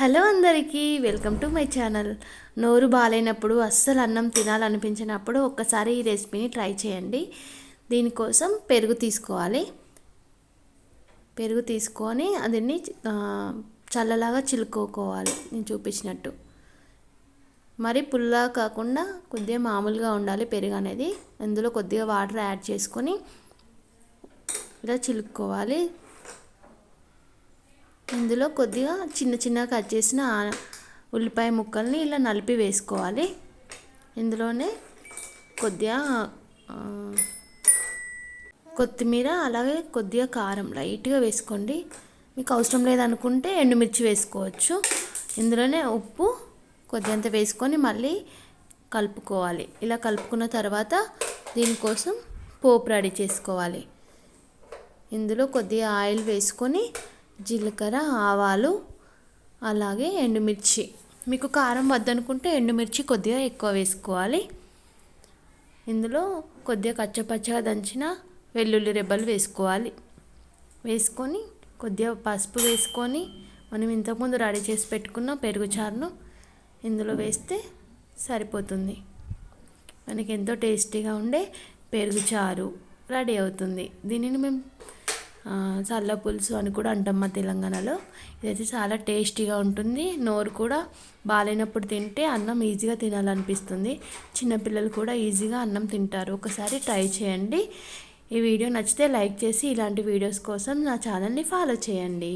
Hello అందరికీ welcome to my channel. నోరు బాగాలేనప్పుడు అస్సలు అన్నం తినాలనిపించినప్పుడు ఒక్కసారి ఈ రెసిపీని ట్రై చేయండి. దీనికోసం పెరుగు తీసుకోవాలి. పెరుగు తీసుకొని అదిని చల్లలాగా చిలుకోవాలి నేను చూపించినట్టు. మరి పుల్లగా కాకుండా కొద్దిగా మామూలుగా ఉండాలి పెరుగు అనేది. అందులో కొద్దిగా వాటర్ యాడ్ చేసుకొని ఇలా చిలుక్కోవాలి. ఇందులో కొద్దిగా చిన్న చిన్నగా కట్ చేసిన ఉల్లిపాయ ముక్కల్ని ఇలా నలిపి వేసుకోవాలి. ఇందులోనే కొద్దిగా కొత్తిమీర, అలాగే కొద్దిగా కారం లైట్గా వేసుకోండి. మీకు అవసరం లేదనుకుంటే ఎండుమిర్చి వేసుకోవచ్చు. ఇందులోనే ఉప్పు కొద్దిగంత వేసుకొని మళ్ళీ కలుపుకోవాలి. ఇలా కలుపుకున్న తర్వాత దీనికోసం పోపు రెడీ చేసుకోవాలి. ఇందులో కొద్దిగా ఆయిల్ వేసుకొని జీలకర్ర, ఆవాలు, అలాగే ఎండుమిర్చి, మీకు కారం వద్దనుకుంటే ఎండుమిర్చి కొద్దిగా ఎక్కువ వేసుకోవాలి. ఇందులో కొద్దిగా కచ్చపచ్చగా దంచిన వెల్లుల్లి రెబ్బలు వేసుకోవాలి. వేసుకొని కొద్దిగా పసుపు వేసుకొని మనం ఇంతకుముందు రెడీ చేసి పెట్టుకున్న పెరుగు చారును ఇందులో వేస్తే సరిపోతుంది. మనకి ఎంతో టేస్టీగా ఉండే పెరుగు చారు రెడీ అవుతుంది. దీనిని మేము చల్ల పులుసు అని కూడా అంటాం మా తెలంగాణలో. ఇదైతే చాలా టేస్టీగా ఉంటుంది. నోరు కూడా బాగాలేనప్పుడు తింటే అన్నం ఈజీగా తినాలనిపిస్తుంది. చిన్నపిల్లలు కూడా ఈజీగా అన్నం తింటారు. ఒకసారి ట్రై చేయండి. ఈ వీడియో నచ్చితే లైక్ చేసి ఇలాంటి వీడియోస్ కోసం నా ఛానల్ని ఫాలో చేయండి.